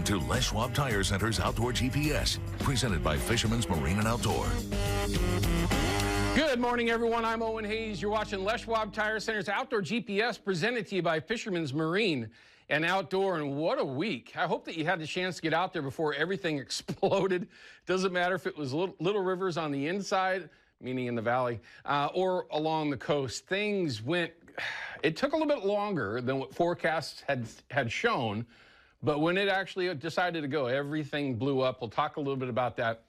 on to Les Schwab Tire Center's Outdoor GPS, presented by Fisherman's Marine and Outdoor. Good morning, everyone. I'm Owen Hayes. You're watching Les Schwab Tire Center's Outdoor GPS, presented to you by Fisherman's Marine and Outdoor. And what a week. I hope that you had the chance to get out there before everything exploded. Doesn't matter if it was little rivers on the inside, meaning in the valley, or along the coast. Things went, it took a little bit longer than what forecasts had shown, but when it actually decided to go, everything blew up. We'll talk a little bit about that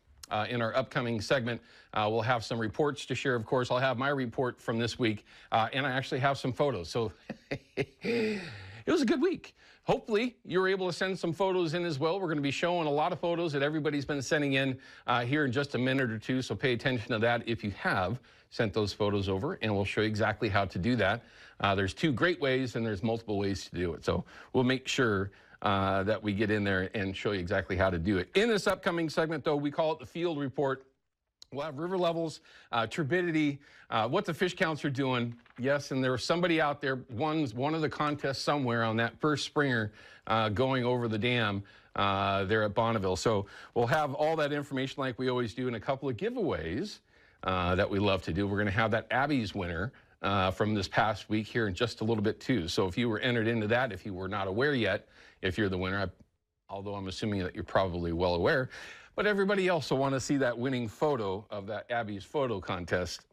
in our upcoming segment. We'll have some reports to share. Of course, I'll have my report from this week, and I actually have some photos. So it was a good week. Hopefully, you were able to send some photos in as well. We're going to be showing a lot of photos that everybody's been sending in here in just a minute or two, so pay attention to that if you have sent those photos over, and we'll show you exactly how to do that. There's two great ways, and there's multiple ways to do it. So we'll make sure that we get in there and show you exactly how to do it. In this upcoming segment, though, we call it the field report. We'll have river levels, turbidity, what the fish counts are doing. Yes, and there was somebody out there, one of the contests somewhere on that first springer going over the dam there at Bonneville. So we'll have all that information like we always do, and a couple of giveaways that we love to do. We're going to have that Abby's winner from this past week here in just a little bit too. So if you were entered into that, if you were not aware yet, if you're the winner, although I'm assuming that you're probably well aware, but everybody else will want to see that winning photo of that Abby's photo contest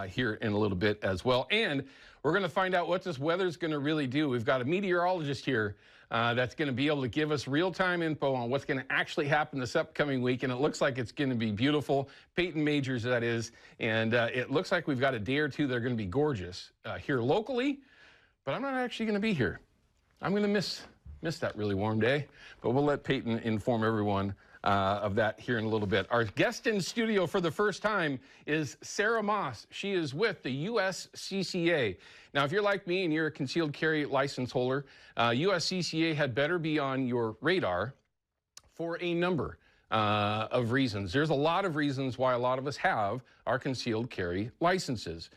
here in a little bit as well. And we're going to find out what this weather's going to really do. We've got a meteorologist here that's going to be able to give us real-time info on what's going to actually happen this upcoming week, and it looks like it's going to be beautiful. Peyton Majors, that is, and it looks like we've got a day or two that are going to be gorgeous here locally, but I'm not actually going to be here. I'm going to miss that really warm day, but we'll let Peyton inform everyone of that here in a little bit. Our guest in studio for the first time is Sarah Moss. She is with the USCCA. Now, if you're like me and you're a concealed carry license holder, USCCA had better be on your radar for a number of reasons. There's a lot of reasons why a lot of us have our concealed carry licenses.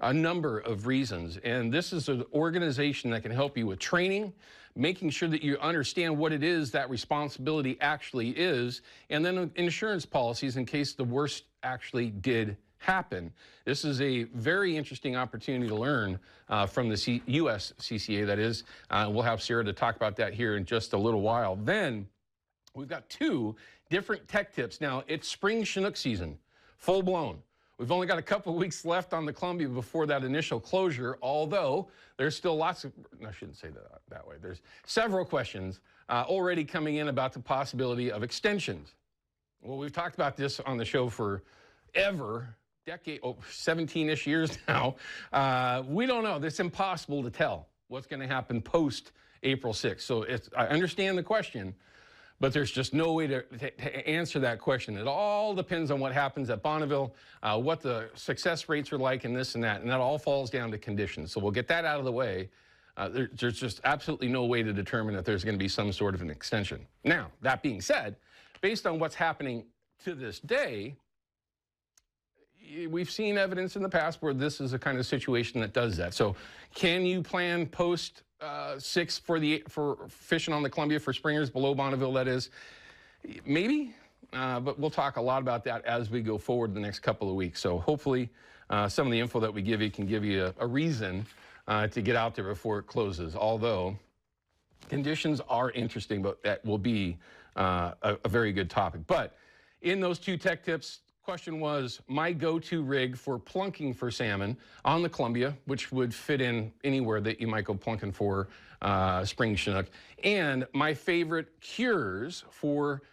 A number of reasons. And this is an organization that can help you with training, making sure that you understand what it is that responsibility actually is, and then insurance policies in case the worst actually did happen. This is a very interesting opportunity to learn from the USCCA, that is. We'll have Sarah to talk about that here in just a little while. Then we've got two different tech tips. Now, it's spring Chinook season, full blown. We've only got a couple of weeks left on the Columbia before that initial closure, although there's still lots of, I shouldn't say that way. There's several questions already coming in about the possibility of extensions. Well, we've talked about this on the show for ever, 17-ish years now. We don't know. It's impossible to tell what's going to happen post April 6th. So I understand the question, but there's just no way to answer that question. It all depends on what happens at Bonneville, what the success rates are like, and this and that. And that all falls down to conditions. So we'll get that out of the way. There's just absolutely no way to determine if there's going to be some sort of an extension. Now, that being said, based on what's happening to this day, we've seen evidence in the past where this is a kind of situation that does that. So can you plan post 6 for fishing on the Columbia for springers below Bonneville, that is? Maybe, but we'll talk a lot about that as we go forward the next couple of weeks. So hopefully some of the info that we give you can give you a reason to get out there before it closes, although conditions are interesting, but that will be a very good topic. But in those two tech tips, question was my go-to rig for plunking for salmon on the Columbia, which would fit in anywhere that you might go plunking for spring Chinook, and my favorite cures for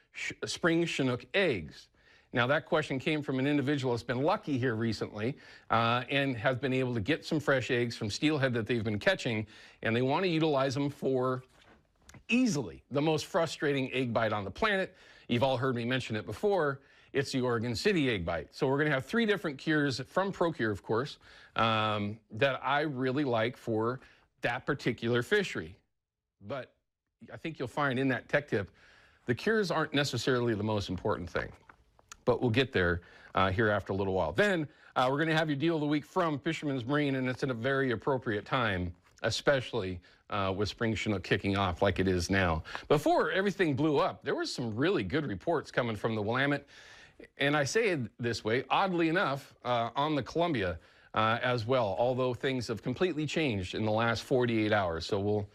spring Chinook eggs. Now, that question came from an individual that's been lucky here recently and has been able to get some fresh eggs from steelhead that they've been catching, and they want to utilize them for easily the most frustrating egg bite on the planet. You've all heard me mention it before. It's the Oregon City egg bite. So we're going to have 3 different cures from ProCure, of course, that I really like for that particular fishery. But I think you'll find in that tech tip, the cures aren't necessarily the most important thing. But we'll get there here after a little while. Then we're going to have your deal of the week from Fisherman's Marine, and it's at a very appropriate time especially with spring Chinook kicking off like it is now. Before everything blew up, there were some really good reports coming from the Willamette, and I say it this way, oddly enough, on the Columbia as well, although things have completely changed in the last 48 hours. So we'll,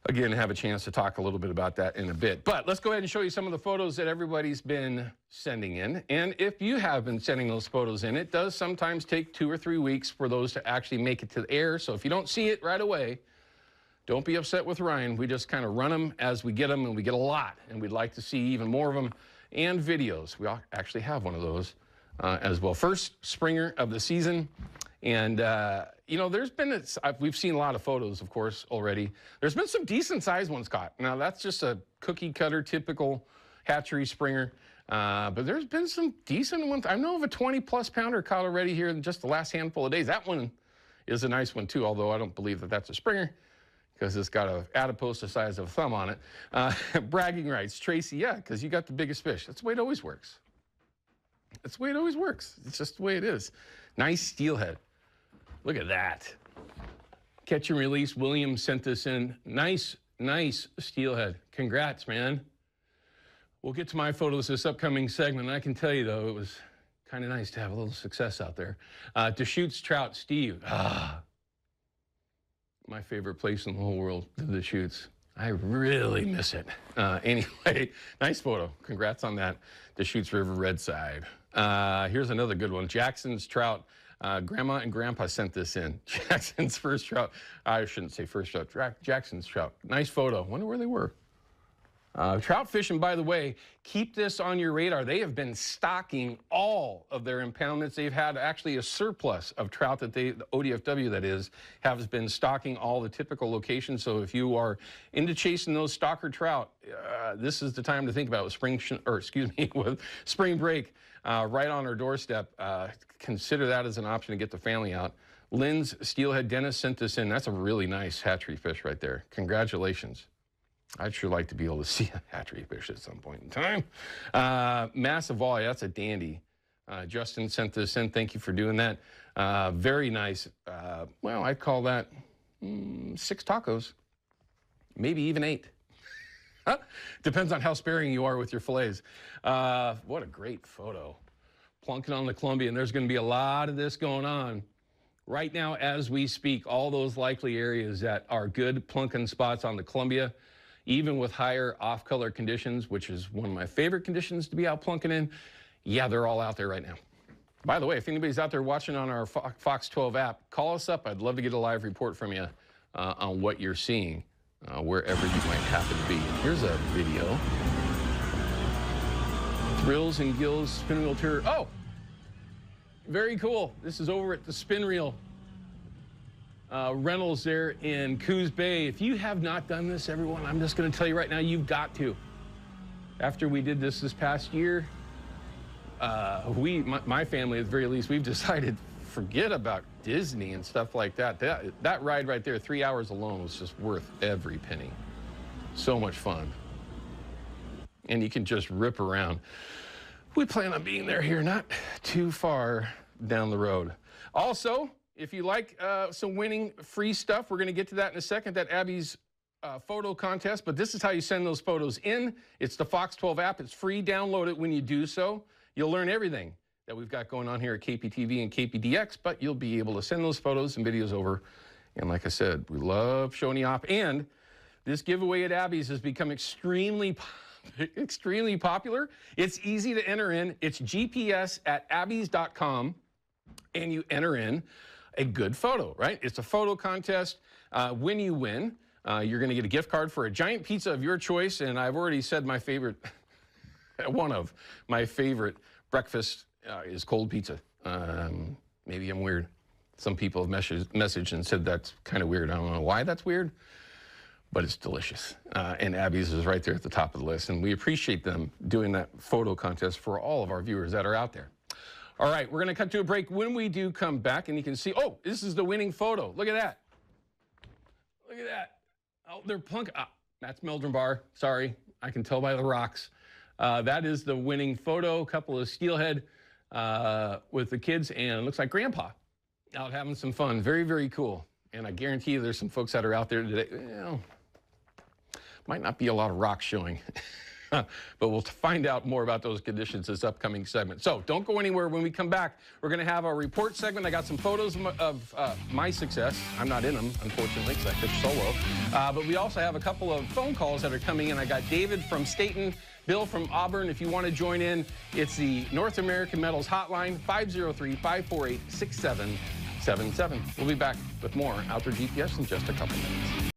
again, have a chance to talk a little bit about that in a bit. But let's go ahead and show you some of the photos that everybody's been sending in. And if you have been sending those photos in, it does sometimes take 2 or 3 weeks for those to actually make it to the air. So if you don't see it right away, don't be upset with Ryan. We just kind of run them as we get them, and we get a lot. And we'd like to see even more of them, and videos. We actually have one of those as well. First springer of the season. And, you know, we've seen a lot of photos, of course, already. There's been some decent sized ones caught. Now, that's just a cookie cutter, typical hatchery springer. But there's been some decent ones. I know of a 20-plus pounder caught already here in just the last handful of days. That one is a nice one, too, although I don't believe that that's a springer because it's got an adipose the size of a thumb on it. Bragging rights, Tracy, yeah, because you got the biggest fish. That's the way it always works. That's the way it always works. It's just the way it is. Nice steelhead. Look at that. Catch and release. William sent this in. Nice, nice steelhead. Congrats, man. We'll get to my photos this upcoming segment. I can tell you, though, it was kind of nice to have a little success out there. Deschutes trout, Steve. My favorite place in the whole world, the Deschutes. I really miss it. Anyway, nice photo. Congrats on that. Deschutes River Red Side. Here's another good one. Jackson's trout. Grandma and Grandpa sent this in. Jackson's first trout. I shouldn't say first trout. Jackson's trout. Nice photo. Wonder where they were. Trout fishing, by the way, keep this on your radar. They have been stocking all of their impoundments. They've had actually a surplus of trout that the ODFW, that is, has been stocking all the typical locations. So if you are into chasing those stalker trout, this is the time to think about it. With spring break right on our doorstep. Consider that as an option to get the family out. Lynn's steelhead Dennis sent this in. That's a really nice hatchery fish right there. Congratulations. I'd sure like to be able to see a hatchery fish at some point in time. Massive volley, that's a dandy. Justin sent this in. Thank you for doing that. Very nice. Well, I'd call that 6 tacos, maybe even 8. Depends on how sparing you are with your fillets. What a great photo. Plunking on the Columbia, and there's going to be a lot of this going on right now as we speak. All those likely areas that are good plunking spots on the Columbia, even with higher off-color conditions, which is one of my favorite conditions to be out plunking in. Yeah, they're all out there right now. By the way, if anybody's out there watching on our Fox 12 app, call us up. I'd love to get a live report from you on what you're seeing wherever you might happen to be. Here's a video. Thrills and Gills spin wheel tour. Oh, very cool. This is over at the Spin Reel rentals there in Coos Bay. If you have not done this, everyone, I'm just going to tell you right now, you've got to. After we did this past year, my family at the very least, we've decided forget about Disney and stuff like that. That ride right there, 3 hours alone, was just worth every penny. So much fun. And you can just rip around. We plan on being there here, not too far down the road. Also, if you like some winning free stuff, we're going to get to that in a second, that Abby's photo contest. But this is how you send those photos in. It's the Fox 12 app. It's free. Download it when you do so. You'll learn everything that we've got going on here at KPTV and KPDX, but you'll be able to send those photos and videos over. And like I said, we love showing you off. And this giveaway at Abby's has become extremely popular. It's easy to enter in. It's gps@abbys.com, and you enter in a good photo, right? It's a photo contest. When you win, you're going to get a gift card for a giant pizza of your choice. And I've already said my favorite, one of my favorite breakfast is cold pizza. Maybe I'm weird. Some people have messaged and said that's kind of weird. I don't know why that's weird, but it's delicious. And Abby's is right there at the top of the list. And we appreciate them doing that photo contest for all of our viewers that are out there. All right, we're going to cut to a break. When we do come back, and you can see, oh, this is the winning photo. Look at that. Look at that. Oh, they're plunking. Ah, that's Meldrum Bar. Sorry, I can tell by the rocks. That is the winning photo. A couple of steelhead with the kids, and it looks like Grandpa out having some fun. Very, very cool. And I guarantee you there's some folks that are out there today, might not be a lot of rocks showing. But we'll find out more about those conditions this upcoming segment. So don't go anywhere. When we come back, we're going to have our report segment. I got some photos of my success. I'm not in them, unfortunately, because I fish solo. But we also have a couple of phone calls that are coming in. I got David from Staten, Bill from Auburn. If you want to join in, it's the North American Metals Hotline, 503-548-6777. We'll be back with more Outdoor GPS in just a couple minutes.